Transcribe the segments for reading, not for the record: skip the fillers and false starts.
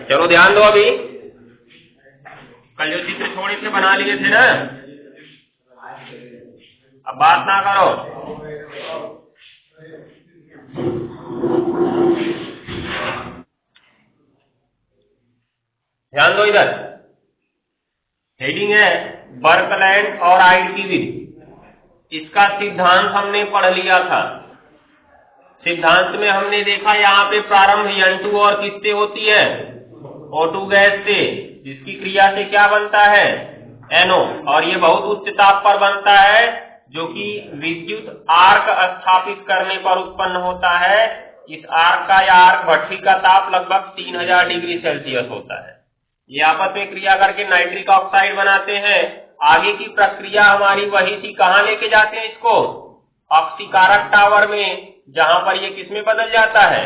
चलो ध्यान दो, अभी कल जो चित्र थोड़े से बना लिए थे ना, अब बात ना करो। ध्यान दो, इधर हेडिंग है बर्कलैंड और आइडकीविल। इसका सिद्धांत हमने पढ़ लिया था। सिद्धांत में हमने देखा यहाँ पे प्रारंभ N2 और किससे होती है, O2 गैस से, जिसकी क्रिया से क्या बनता है, NO, और ये बहुत उच्च ताप पर बनता है, जो कि विद्युत आर्क स्थापित करने पर उत्पन्न होता है। इस आर्क का या आर्क भट्ठी का ताप लगभग 3000 डिग्री सेल्सियस होता है। ये आपस में क्रिया करके नाइट्रिक ऑक्साइड बनाते हैं। आगे की प्रक्रिया हमारी वही थी, कहाँ लेके जाते हैं इसको, ऑक्सीकारक टावर में, जहां पर ये किसमें बदल जाता है,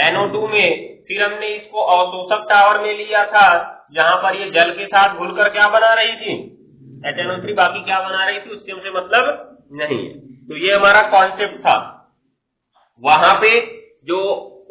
NO2 में। फिर हमने इसको अवशोषक टावर में लिया था, जहां पर ये जल के साथ घुलकर क्या बना रही थी, HNO3। बाकी क्या बना रही थी उससे हमसे मतलब नहीं है। तो ये हमारा कॉन्सेप्ट था। वहां पे जो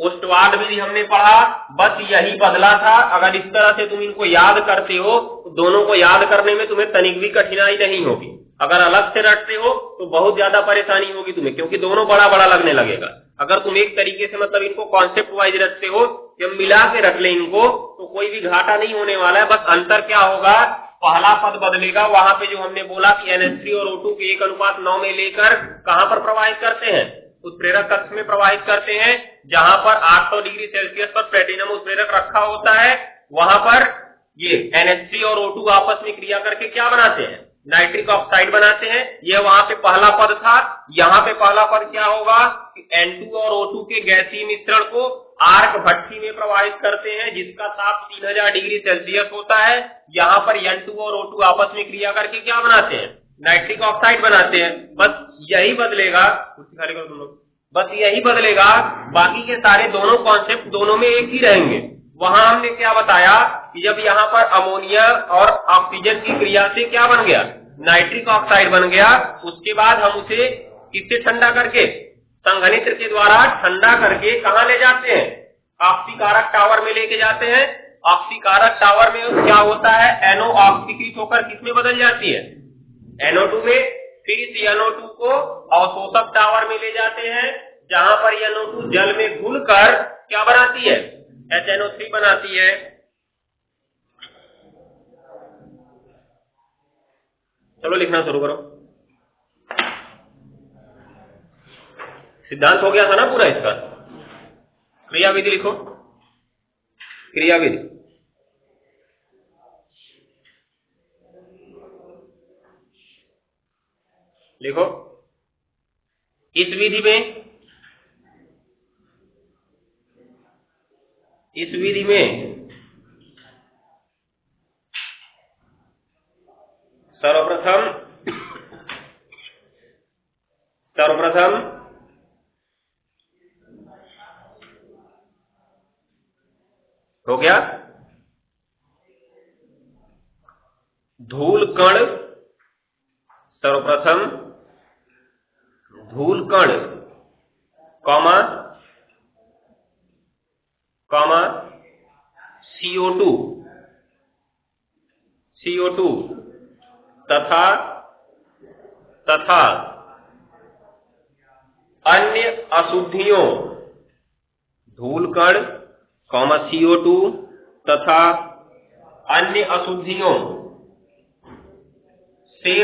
ओस्टवाल्ड विधि हमने पढ़ा, बस यही बदला था। अगर इस तरह से तुम इनको याद करते हो तो दोनों को याद करने में तुम्हें तनिक भी कठिनाई नहीं होगी। अगर अलग से रटते हो तो बहुत ज्यादा परेशानी होगी तुम्हें, क्योंकि दोनों बड़ा बड़ा लगने लगेगा। अगर तुम एक तरीके से मतलब इनको कॉन्सेप्ट वाइज रखते हो, जब मिला के रख ले इनको, तो कोई भी घाटा नहीं होने वाला है। बस अंतर क्या होगा, पहला पद बदलेगा। वहां पे जो हमने बोला कि NH3 और O2 के 1:9 में लेकर कहां पर प्रवाहित करते हैं, उत्प्रेरक कक्ष में प्रवाहित करते हैं, जहां पर 800 डिग्री सेल्सियस पर प्लेटिनम उत्प्रेरक रखा होता है। वहां पर ये NH3 और O2 आपस में क्रिया करके क्या बनाते हैं, नाइट्रिक ऑक्साइड बनाते हैं। ये वहां पे पहला पद था। यहाँ पे पहला पद क्या होगा कि N2 और O2 के गैसीय मिश्रण को आर्क भट्ठी में प्रवाहित करते हैं, जिसका ताप 3000 डिग्री सेल्सियस होता है। यहाँ पर N2 और O2 आपस में क्रिया करके क्या बनाते हैं, नाइट्रिक ऑक्साइड बनाते हैं। बस यही बदलेगा, तुम लोग, बस यही बदलेगा। बाकी के सारे दोनों कॉन्सेप्ट दोनों में एक ही रहेंगे। वहां हमने क्या बताया कि जब यहाँ पर अमोनिया और ऑक्सीजन की क्रिया से क्या बन गया, नाइट्रिक ऑक्साइड बन गया। उसके बाद हम उसे किससे ठंडा करके, संघनित्र के द्वारा ठंडा करके कहाँ ले जाते हैं, ऑक्सीकारक टावर में लेके जाते हैं। ऑक्सीकारक टावर में क्या होता है, NO ऑक्सीकृत होकर किसमें बदल जाती है, NO2 में। फिर इस NO2 को अवशोषक टावर में ले जाते हैं, जहां पर NO2 जल में घुलकर क्या बनाती है, HNO3 बनाती है। चलो लिखना शुरू करो। सिद्धांत हो गया था ना पूरा इसका। क्रियाविधि लिखो, क्रियाविधि। लिखो, इस विधि में सर्वप्रथम हो गया धूल कण, सर्वप्रथम धूल कण कॉमा CO2 तथा अन्य अशुद्धियों, धूल कण CO2 तथा अन्य अशुद्धियों से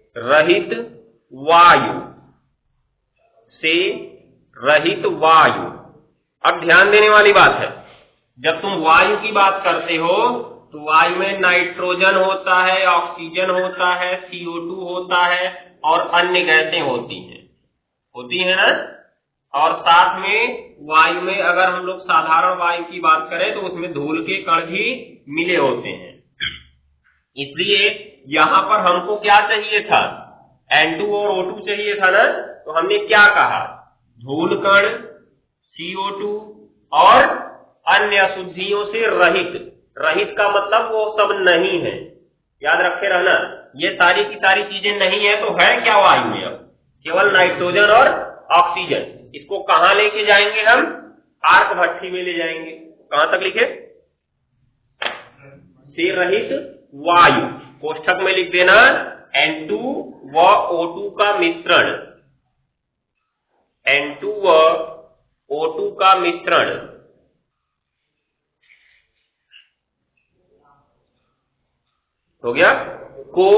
रहित वायु। अब ध्यान देने वाली बात है, जब तुम वायु की बात करते हो तो वायु में नाइट्रोजन होता है, ऑक्सीजन होता है, CO2 होता है और अन्य गैसें होती हैं ना। और साथ में वायु में अगर हम लोग साधारण वायु की बात करें तो उसमें धूल के कण भी मिले होते हैं। इसलिए यहाँ पर हमको क्या चाहिए था, N2 और O2 चाहिए था ना। तो हमने क्या कहा, धूल कण, CO2 और अन्य अशुद्धियों से रहित का मतलब वो सब नहीं है, याद रखे रहना। ये सारी की सारी चीजें नहीं है तो है क्या वायु में। अब केवल नाइट्रोजन और ऑक्सीजन। इसको कहां लेके जाएंगे हम? आर्क भट्ठी में ले जाएंगे। कहां तक लिखे? से रहित वायु, कोष्ठक में लिख देना N2 व O2 का मिश्रण, N2 व O2 का मिश्रण हो गया, को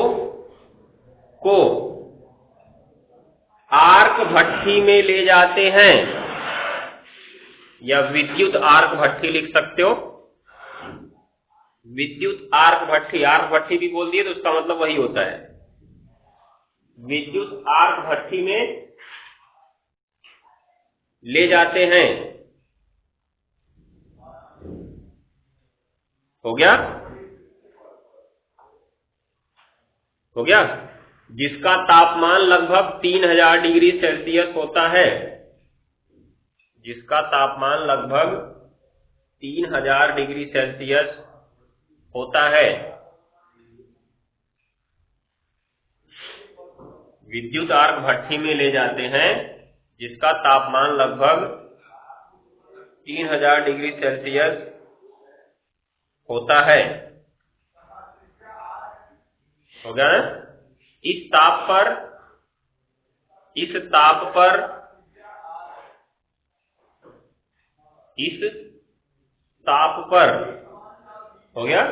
आर्क भट्ठी में ले जाते हैं, या विद्युत आर्क भट्ठी लिख सकते हो। विद्युत आर्क भट्ठी, आर्क भट्ठी भी बोल दिए तो उसका मतलब वही होता है। विद्युत आर्क भट्ठी में ले जाते हैं। हो गया, हो गया, जिसका तापमान लगभग 3000 डिग्री सेल्सियस होता है, जिसका तापमान लगभग 3000 डिग्री सेल्सियस होता है। विद्युत आर्क भट्ठी में ले जाते हैं जिसका तापमान लगभग 3000 डिग्री सेल्सियस होता है। हो गया ना? इस ताप पर हो गया,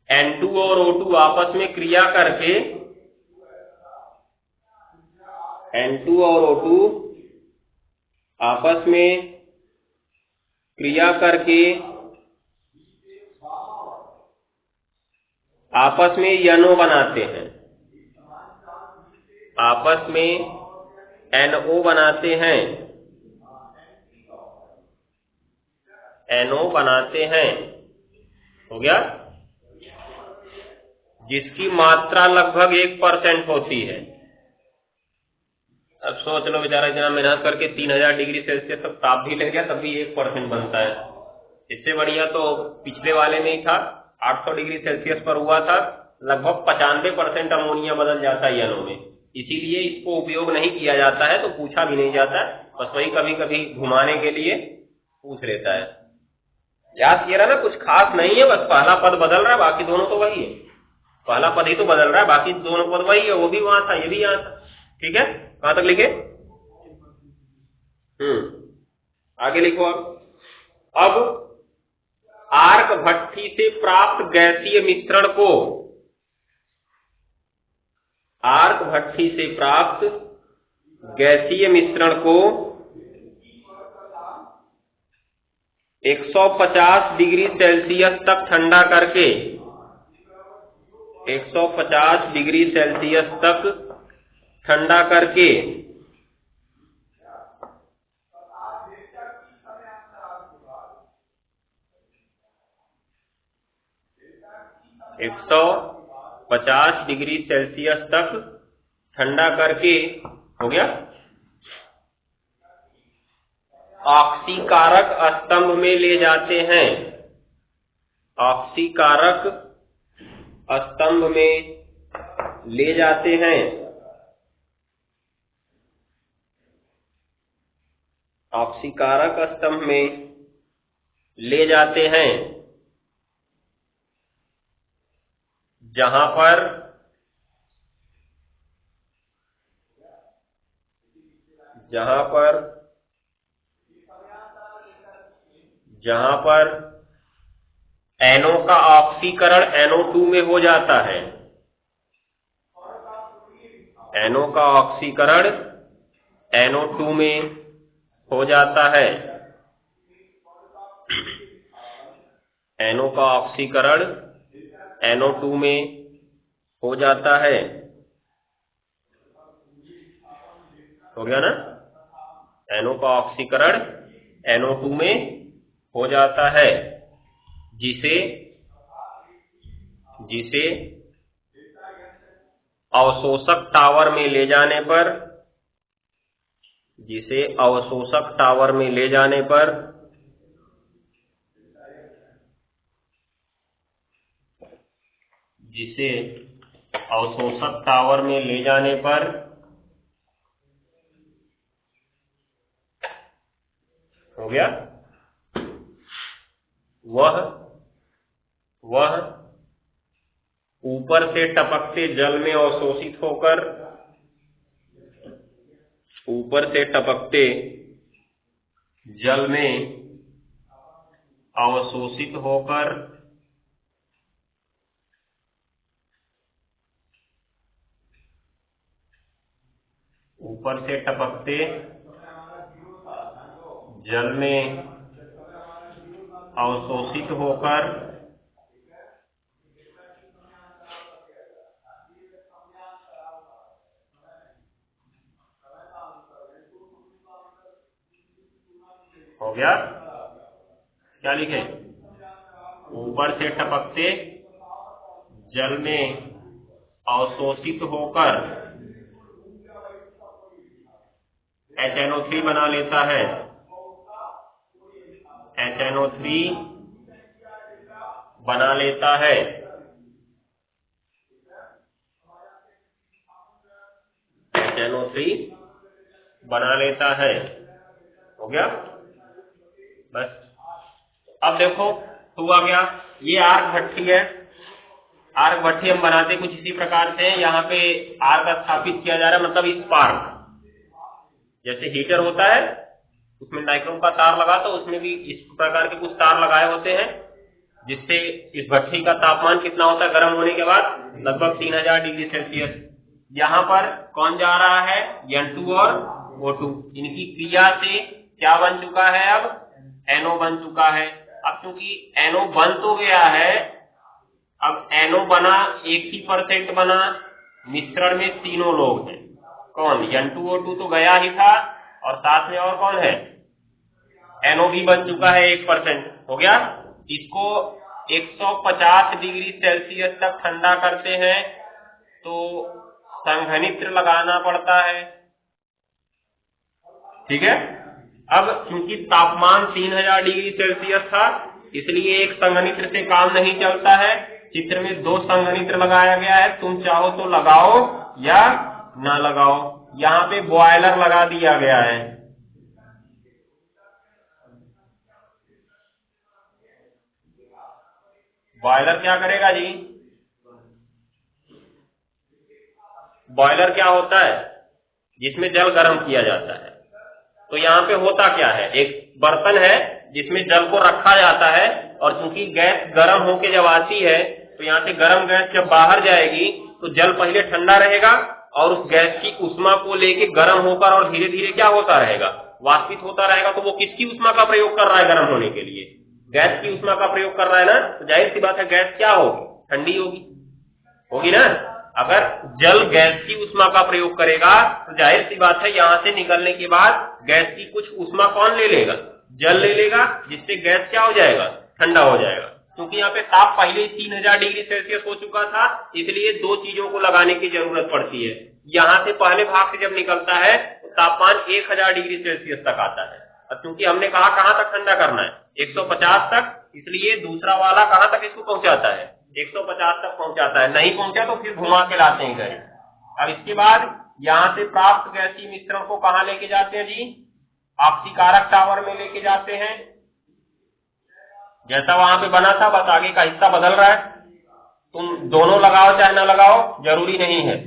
N2 और O2 आपस में क्रिया करके, N2 और O2 आपस में क्रिया करके आपस में NO बनाते हैं, आपस में NO बनाते हैं, NO बनाते हैं। हो गया, जिसकी मात्रा लगभग 1% होती है। अब सोच लो, बेचारा इतना मेहनत करके 3000 डिग्री सेल्सियस तक ताप भी ले गया, तब भी 1% बनता है। इससे बढ़िया तो पिछले वाले में ही था, 800 डिग्री सेल्सियस पर हुआ था, लगभग 95% अमोनिया बदल जाता है NO में। इसीलिए इसको उपयोग नहीं किया जाता है, तो पूछा भी नहीं जाता है, बस वही कभी कभी घुमाने के लिए पूछ लेता है। याद किया ना, कुछ खास नहीं है, बस पहला पद बदल रहा है, बाकी दोनों तो वही है। पहला पद ही तो बदल रहा है, बाकी दोनों पद वही है। वो भी वहां था, ये भी यहाँ था। ठीक है, कहां तक लिखे? आगे लिखो। अब आर्क भट्ठी से प्राप्त गैसीय मिश्रण को, आर्क भट्ठी से प्राप्त गैसीय मिश्रण को 150 डिग्री सेल्सियस तक ठंडा करके, 150 डिग्री सेल्सियस तक ठंडा करके 150 डिग्री सेल्सियस तक ठंडा करके, हो गया, ऑक्सीकारक स्तंभ में ले जाते हैं, ऑक्सीकारक स्तंभ में ले जाते हैं, ऑक्सीकारक स्तंभ में ले जाते हैं, जहां पर NO का ऑक्सीकरण NO2 में हो जाता है, NO का ऑक्सीकरण NO2 में हो जाता है, NO का ऑक्सीकरण NO2 में हो जाता है। हो गया ना? NO का ऑक्सीकरण NO2 में हो जाता है, जिसे अवशोषक टावर में ले जाने पर, जिसे अवशोषक टावर में ले जाने पर जिसे अवशोषक टावर में ले जाने पर हो गया। वह ऊपर से टपकते जल में अवशोषित होकर जल में अवशोषित होकर ऊपर से टपकते जल में अवशोषित होकर हो गया। क्या लिखे? ऊपर से टपकते जल में अवशोषित होकर HNO3 बना लेता है। HNO3 बना लेता है। HNO3 बना लेता है। हो गया बस। अब देखो हुआ क्या, ये आर्क भट्ठी है। आर्क भट्ठी हम बनाते कुछ इसी प्रकार से। यहाँ पे आर्क स्थापित किया जा रहा है, मतलब स्पार्क, जैसे हीटर होता है उसमें नाइक्रोम का तार लगा, तो उसमें भी इस प्रकार के कुछ तार लगाए होते हैं, जिससे इस भट्ठी का तापमान कितना होता है गर्म होने के बाद? लगभग 3000 डिग्री सेल्सियस। यहाँ पर कौन जा रहा है? N2 और O2। इनकी क्रिया से क्या बन चुका है? अब NO बन चुका है। अब क्योंकि NO बन तो गया है, अब NO बना 1% बना, मिश्रण में तीनों लोग हैं। कौन? N2O2 तो गया ही था, और साथ में और कौन है? NO भी बन चुका है 1%। हो गया। इसको 150 डिग्री सेल्सियस तक ठंडा करते हैं तो संघनित्र लगाना पड़ता है। ठीक है। अब क्योंकि तापमान 3000 डिग्री सेल्सियस था, इसलिए एक संघनित्र से काम नहीं चलता है। चित्र में 2 संघनित्र लगाया गया है, तुम चाहो तो लगाओ या ना लगाओ। यहाँ पे बॉयलर लगा दिया गया है। बॉयलर क्या करेगा जी? बॉयलर क्या होता है? जिसमें जल गर्म किया जाता है। तो यहाँ पे होता क्या है, एक बर्तन है जिसमें जल को रखा जाता है, और चूंकि गैस गर्म होके जब आती है तो यहाँ से गर्म गैस जब बाहर जाएगी तो जल पहले ठंडा रहेगा, और उस गैस की उष्मा को लेके गर्म होकर और धीरे धीरे क्या होता रहेगा? वाष्पित होता रहेगा। तो वो किसकी उष्मा का प्रयोग कर रहा है गर्म होने के लिए? गैस की उष्मा का प्रयोग कर रहा है ना। तो जाहिर सी बात है गैस क्या होगी? ठंडी होगी ना। अगर जल गैस की उष्मा का प्रयोग करेगा तो जाहिर सी बात है यहाँ से निकलने के बाद गैस की कुछ उष्मा कौन ले लेगा? जल ले लेगा, जिससे गैस क्या हो जाएगा? ठंडा हो जाएगा। क्योंकि यहाँ पे ताप पहले ही 3000 डिग्री सेल्सियस हो चुका था, इसलिए 2 चीजों को लगाने की जरूरत पड़ती है। यहाँ से पहले भाग से जब निकलता है तो तापमान 1000 डिग्री सेल्सियस तक आता है। अब क्योंकि हमने कहा कहाँ तक ठंडा करना है? 150 तक, इसलिए दूसरा वाला कहाँ तक इसको पहुंचाता है? 150 तक पहुंचाता है। नहीं पहुंचा तो फिर घुमा के लाते हैं घर। अब इसके बाद यहाँ से प्राप्त गैसीय मिश्रण को कहाँ लेके जाते हैं जी? ऑक्सीकारक टावर में लेके जाते हैं। जैसा वहां पे बना था, बस आगे का हिस्सा बदल रहा है। तुम दोनों लगाओ चाहे ना लगाओ, जरूरी नहीं है।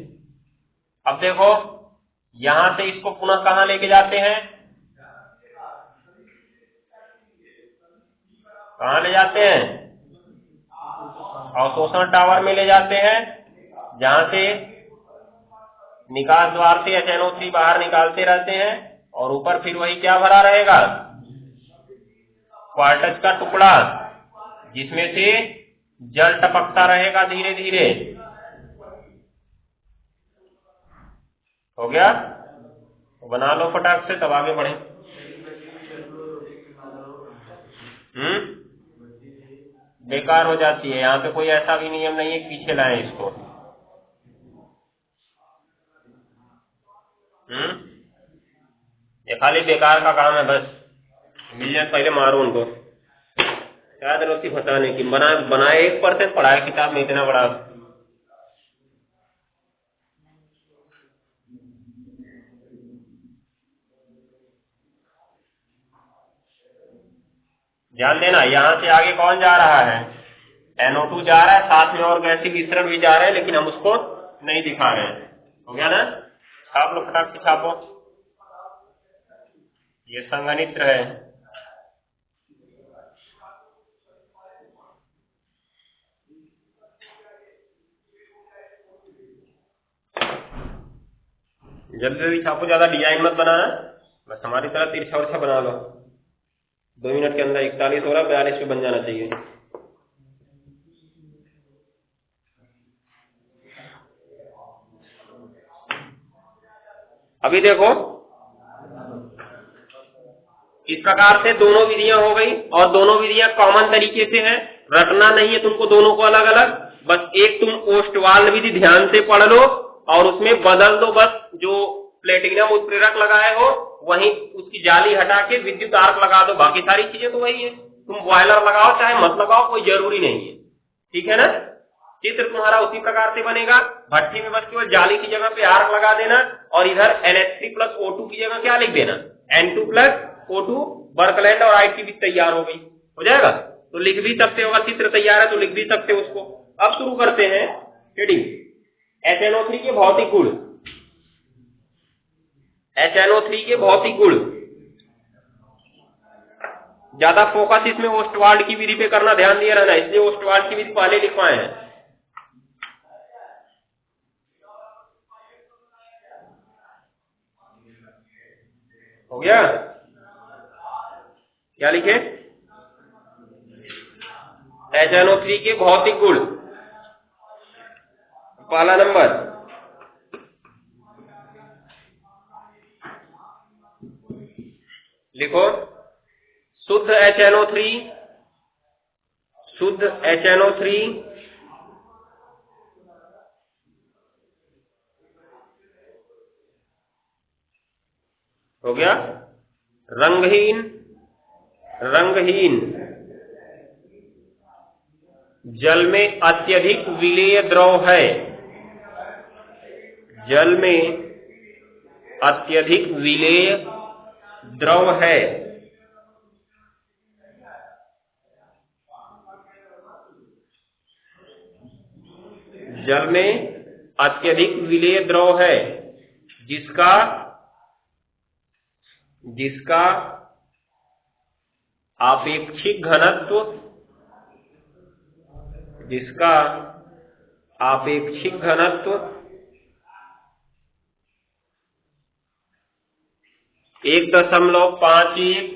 अब देखो यहां से इसको पुनः कहाँ लेके जाते हैं? कहाँ ले जाते हैं? अवशोषण टावर में ले जाते हैं, जहां से निकास द्वार से HNO3 बाहर निकालते रहते हैं, और ऊपर फिर वही क्या भरा रहेगा? क्वार्टज का टुकड़ा, जिसमें से जल टपकता रहेगा धीरे धीरे। हो गया। तो बना लो फटाक से, तब आगे बढ़े। बेकार हो जाती है। यहाँ पे कोई ऐसा भी नियम नहीं है पीछे लाए इसको। ये खाली बेकार का काम है बस। मिल जाए पहले मारो उनको। क्या जरूरत थी फंसाने की? बनाए 1% पढ़ाया किताब में इतना बड़ा। ध्यान देना, यहां से आगे कौन जा रहा है, NO2 जा रहा है, साथ में और गैसीय मिश्रण भी जा रहे हैं, लेकिन हम उसको नहीं दिखा रहे हैं। हो गया ना, छाप लो, फटाक से छापो। ये संघनित्र है। जल्दी जल्दी छापो, ज्यादा डिजाइन मत बनाना, बस हमारी तरह तिरछा उर्छा बना लो। 2 मिनट के अंदर 41 हो रहा, 42 पे बन जाना चाहिए। अभी देखो, इस प्रकार से दोनों विधियां हो गई, और दोनों विधियां कॉमन तरीके से हैं, रटना नहीं है तुमको दोनों को अलग अलग, बस एक तुम ओस्टवाल्ड विधि ध्यान से पढ़ लो और उसमें बदल दो, बस जो प्लेटिनम उत्प्रेरक लगाए हो वहीं उसकी जाली हटा के विद्युत आर्क लगा दो, बाकी सारी चीजें तो वही है। तुम बॉयलर लगाओ चाहे मत लगाओ, कोई जरूरी नहीं है, ठीक है ना। चित्र तुम्हारा उसी प्रकार से बनेगा, भट्ठी में बस केवल जाली की जगह पे आर्क लगा देना, और इधर NH3 प्लस O2 की जगह क्या लिख देना, N2 प्लस O2, बर्कलैंड और आईटी भी तैयार हो गई, हो जाएगा। तो लिख भी सकते हो, चित्र तैयार है तो लिख भी सकते हो उसको। अब शुरू करते हैं हेडिंग, HNO3 के भौतिक गुण। HNO3 के भौतिक गुण, ज्यादा फोकस इसमें ओस्टवाल्ड की विधि पे करना, ध्यान दिया रहना, इसलिए ओस्टवाल्ड की विधि पहले लिखवाए हैं। हो गया, क्या लिखे, HNO3 के भौतिक गुण। पहला नंबर, लिखो, शुद्ध HNO3, शुद्ध HNO3 हो गया, रंगहीन, रंगहीन, जल में अत्यधिक विलेय द्रव है, जल में अत्यधिक विलेय द्रव है, जल में अत्यधिक विलेय द्रव है, जिसका जिसका आपेक्षिक घनत्व, जिसका आपेक्षिक घनत्व 1.51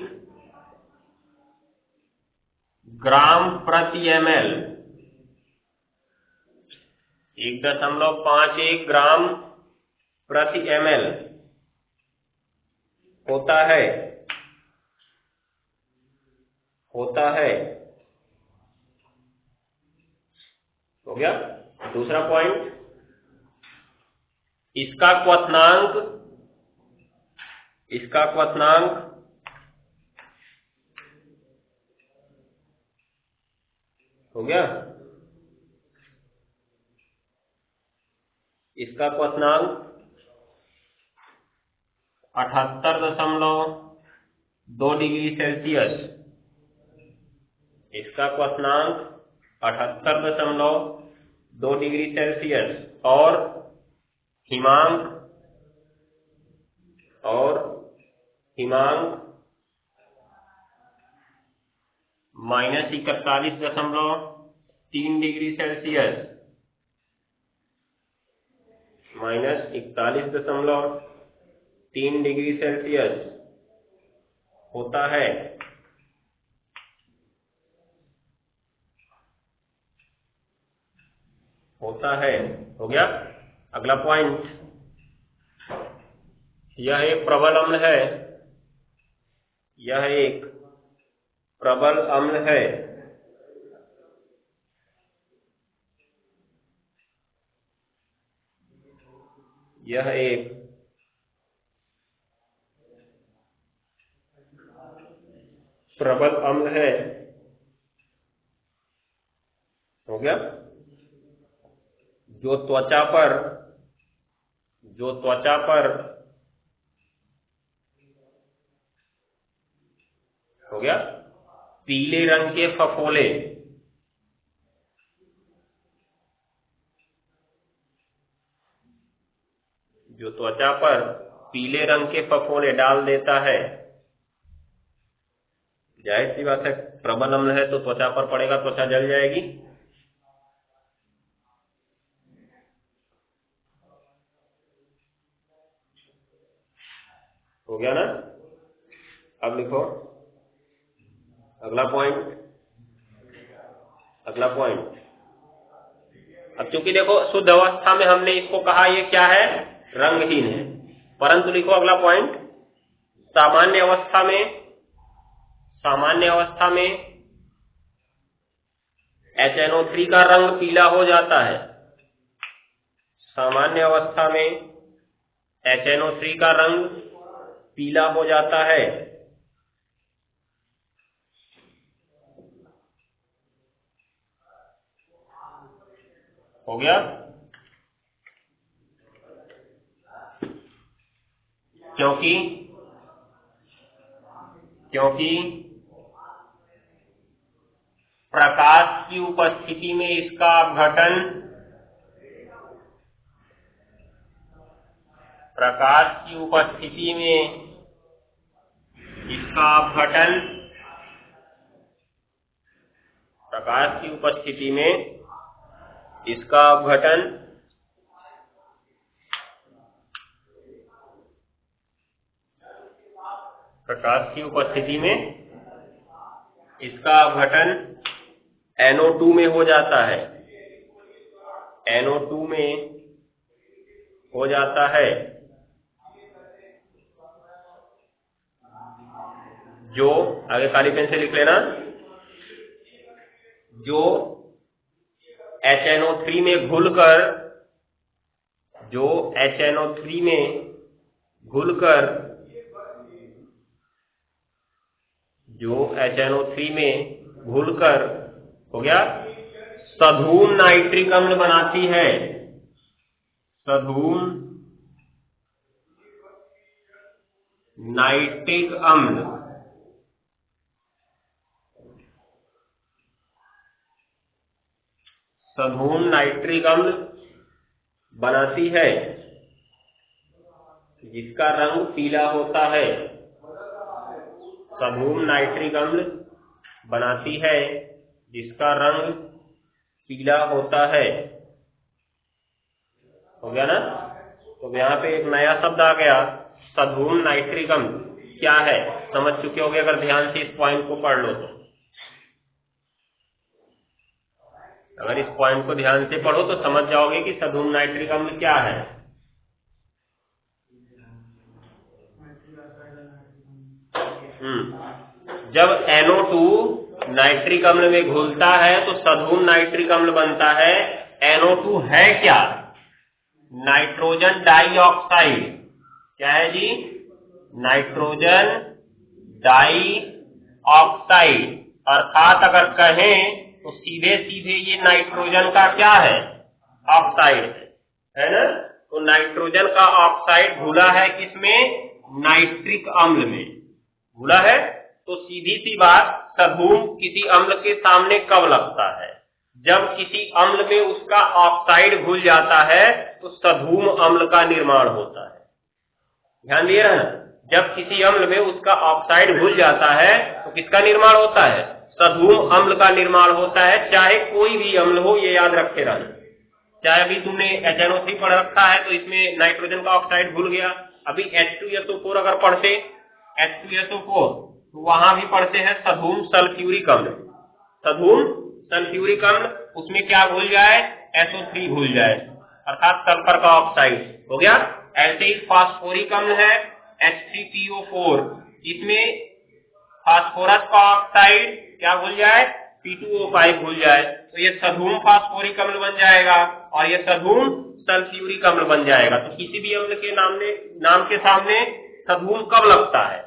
ग्राम प्रति ml, 1.51 ग्राम प्रति ml होता है, होता है। हो गया। दूसरा पॉइंट, इसका क्वथनांक, इसका क्वथनांक हो गया, इसका क्वथनांक 78.2 डिग्री सेल्सियस, इसका क्वथनांक 78.2 डिग्री सेल्सियस, और हिमांक, और हिमांक -41.3 डिग्री सेल्सियस, -41.3 डिग्री सेल्सियस होता है। होता है, हो गया। अगला पॉइंट, यह एक प्रबल अम्ल है, यह एक प्रबल अम्ल है, यह एक प्रबल अम्ल है, हो गया। जो त्वचा पर, जो त्वचा पर, हो गया, पीले रंग के फफोले, जो त्वचा पर पीले रंग के फफोले डाल देता है, जाहिर सी बात है प्रबल अम्ल है तो त्वचा पर पड़ेगा, त्वचा जल जाएगी। हो गया ना? अब लिखो अगला पॉइंट। अब चूंकि देखो शुद्ध अवस्था में हमने इसको कहा ये क्या है, रंगहीन है, परंतु लिखो अगला पॉइंट, सामान्य अवस्था में HNO3 का रंग पीला हो जाता है। सामान्य अवस्था में HNO3 का रंग पीला हो जाता है। हो गया? क्योंकि प्रकाश की उपस्थिति में इसका अपघटन NO2 में हो जाता है। NO2 में हो जाता है, जो आगे काली पेन से लिख लेना, जो HNO3 में घुलकर हो गया, सधूम नाइट्रिक अम्ल बनाती है। सधूम नाइट्रिक अम्ल बनाती है, जिसका रंग पीला होता है। सधूम नाइट्रिक अम्ल बनाती है जिसका रंग पीला होता है। हो गया ना? तो यहाँ पे एक नया शब्द आ गया, सधूम नाइट्रिक अम्ल क्या है समझ चुके होगे अगर ध्यान से इस पॉइंट को पढ़ लो तो। अगर इस पॉइंट को ध्यान से पढ़ो तो समझ जाओगे कि सधूम नाइट्रिक अम्ल क्या है। जब NO2 नाइट्रिक अम्ल में घुलता है तो सधूम नाइट्रिक अम्ल बनता है। NO2 है क्या? Nitrogen dioxide. क्या है जी? Nitrogen dioxide. अर्थात अगर कहें तो सीधे ये नाइट्रोजन का क्या है? ऑक्साइड है ना? तो नाइट्रोजन का ऑक्साइड घुला है किसमें? नाइट्रिक अम्ल में घुला है। तो सीधी सी बात, सधूम किसी अम्ल के सामने कब लगता है? जब किसी अम्ल में उसका ऑक्साइड घुल जाता है तो सधूम अम्ल का निर्माण होता है। ध्यान दिए ना? जब किसी अम्ल में उसका ऑक्साइड घुल जाता है तो किसका निर्माण होता है? सधूम अम्ल का निर्माण होता है। चाहे कोई भी अम्ल हो, ये याद रखे रहना। चाहे अभी तुमने HNO3 पढ़ रखा है तो इसमें नाइट्रोजन का ऑक्साइड घुल गया। अभी H2SO4 अगर पढ़ते, H2SO4, तो वहां भी पढ़ते हैं सधूम सल्फ्यूरिक अम्ल। सधूम सल्फ्यूरिक अम्ल, उसमें क्या घुल जाए? SO3 घुल जाए, अर्थात सल्फर का ऑक्साइड। हो गया? ऐसे ही फास्फोरिक अम्ल है H3PO4, इसमें फास्फोरस का ऑक्साइड क्या घुल जाए? P2O5 घुल जाए, तो ये सधूम फास्फोरिक अम्ल बन जाएगा और ये सधूम सल्फ्यूरिक अम्ल बन जाएगा। तो किसी भी अम्ल के नाम के सामने सधूम कब लगता है?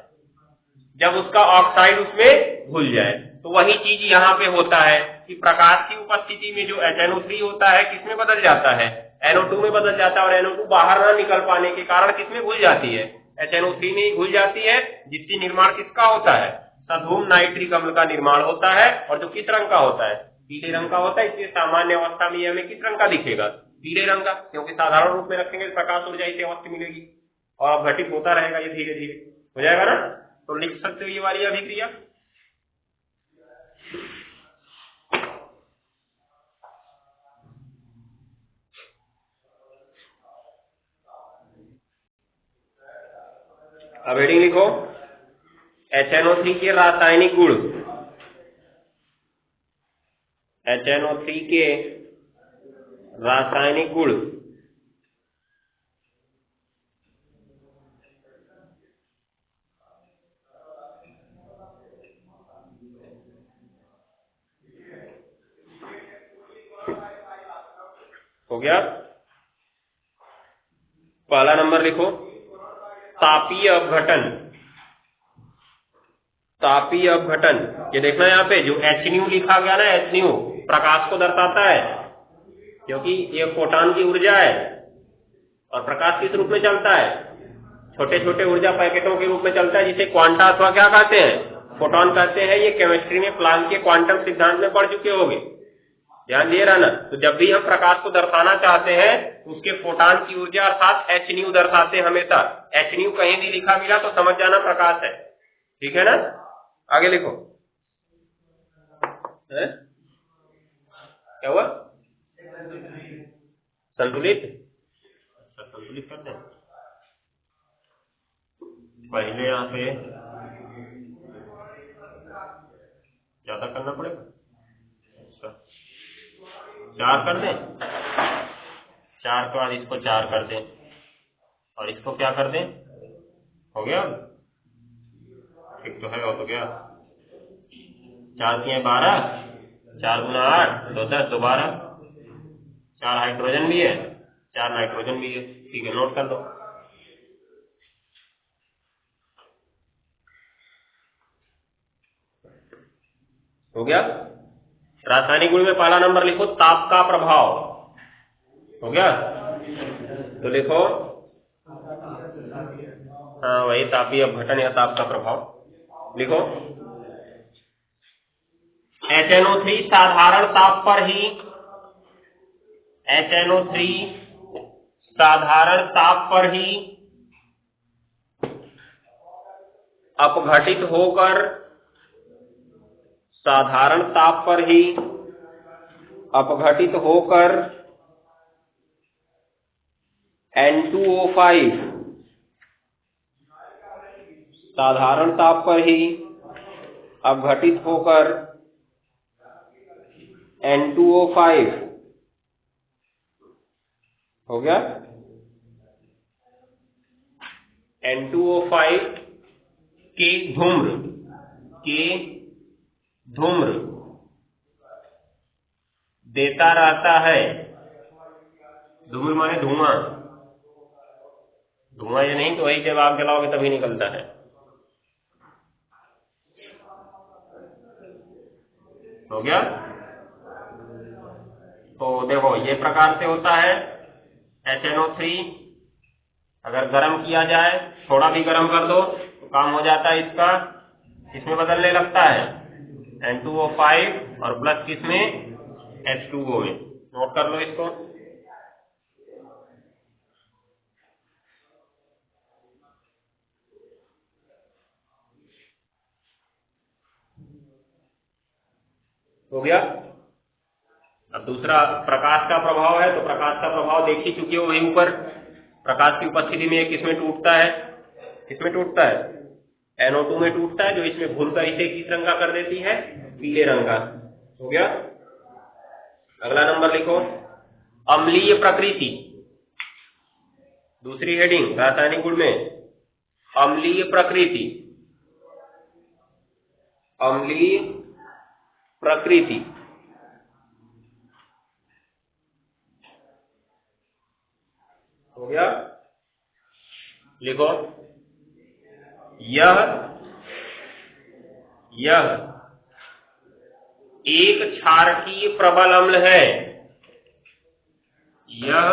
जब उसका ऑक्साइड उसमें घुल जाए। तो वही चीज यहाँ पे होता है कि प्रकाश की उपस्थिति में जो HNO3 होता है किसमें बदल जाता है? NO2 में बदल जाता है, और NO2 बाहर ना निकल पाने के कारण किसमें घुल जाती है? HNO3 में ही घुल जाती है, जिसकी निर्माण किसका होता है? सधूम नाइट्रिक अम्ल का निर्माण होता है, और जो किस रंग का होता है? पीले रंग का होता है। इसलिए सामान्य अवस्था में हमें किस रंग का दिखेगा? पीले रंग का, क्योंकि साधारण रूप में रखेंगे तो प्रकाश ऊर्जा इसे अवश्य मिलेगी और अपघटित होता रहेगा ये धीरे धीरे, हो जाएगा ना। तो लिख सकते हो ये वाली अभिक्रिया। अब हेडिंग लिखो, HNO3 के रासायनिक गुण, HNO3 के रासायनिक गुण हो गया। पहला नंबर लिखो, तापीय अपघटन। तापीय अपघटन, ये देखना यहाँ पे जो HNu लिखा गया ना, HNu प्रकाश को दर्शाता है, क्योंकि ये फोटॉन की ऊर्जा है और प्रकाश किस रूप में चलता है? छोटे छोटे ऊर्जा पैकेटों के रूप में चलता है, जिसे क्वांटा अथवा क्या कहते हैं? फोटॉन कहते हैं। ये केमिस्ट्री में प्लांक के क्वांटम सिद्धांत में पढ़ चुके होंगे, ध्यान दिए रहना। तो जब भी हम प्रकाश को दर्शाना चाहते हैं तो उसके फोटॉन की ऊर्जा अर्थात HNu दर्शाते हैं हमेशा। HNu कहीं भी लिखा मिला तो समझ जाना प्रकाश है, ठीक है ना। आगे लिखो, है? क्या हुआ? संतुलित, संतुलित कर दे पहले, यहाँ पे ज्यादा करना पड़ेगा। अच्छा 4 कर दें, 4 के बाद इसको 4 कर दें और इसको क्या कर दें? हो गया, ठीक तो है, हो तो गया। 4 के 12, 4 गुना 8 2 10 2 12, 4 हाइड्रोजन भी है, 4 नाइट्रोजन भी है, ठीक है, नोट कर दो। हो गया। रासायनिक गुण में पहला नंबर लिखो, ताप का प्रभाव। हो गया, तो लिखो, हाँ वही तापीय अपघटन या ताप का प्रभाव लिखो। HNO3 साधारण ताप पर ही, HNO3 साधारण ताप पर ही अपघटित होकर, साधारण ताप पर ही अपघटित होकर N2O5, साधारण ताप पर ही अपघटित होकर N2O5 हो गया। N2O5 के धूम्र देता रहता है। धूम्र माने धुआं, धुआं ये नहीं तो वही जब आग जलाओगे तभी निकलता है। हो गया। तो देखो ये प्रकार से होता है HNO3। अगर गर्म किया जाए, थोड़ा भी गर्म कर दो तो काम हो जाता है इसका, इसमें बदलने लगता है N2O5 और प्लस किसमें? H2O में। नोट कर लो इसको। हो गया। अब दूसरा प्रकाश का प्रभाव है, तो प्रकाश का प्रभाव देख ही चुके हो वही ऊपर। प्रकाश की उपस्थिति में किसमें टूटता है? किसमें टूटता है? NO2 में टूटता है, जो इसमें भूलकर इसे किस रंग का कर देती है? पीले रंग का। हो गया। अगला नंबर लिखो, अम्लीय प्रकृति। दूसरी हेडिंग रासायनिक गुण में, अम्लीय प्रकृति। अम्लीय प्रकृति हो गया। लिखो, यह एक क्षारकीय प्रबल अम्ल है। यह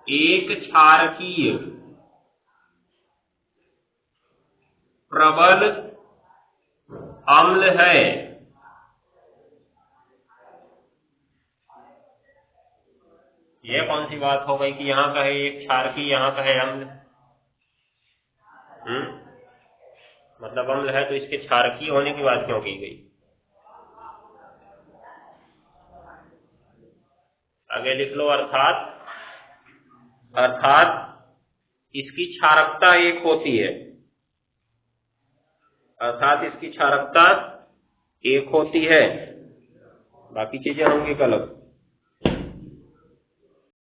एक क्षारकीय प्रबल अम्ल है। यह कौन सी बात हो गई कि यहाँ का है एक क्षारकी, यहाँ का है अम्ल। मतलब अम्ल है तो इसके क्षारकी होने की बात क्यों की गई? आगे लिख लो, अर्थात इसकी क्षारकता एक होती है, अर्थात इसकी क्षारकता एक होती है, बाकी चीजें होंगी गलत।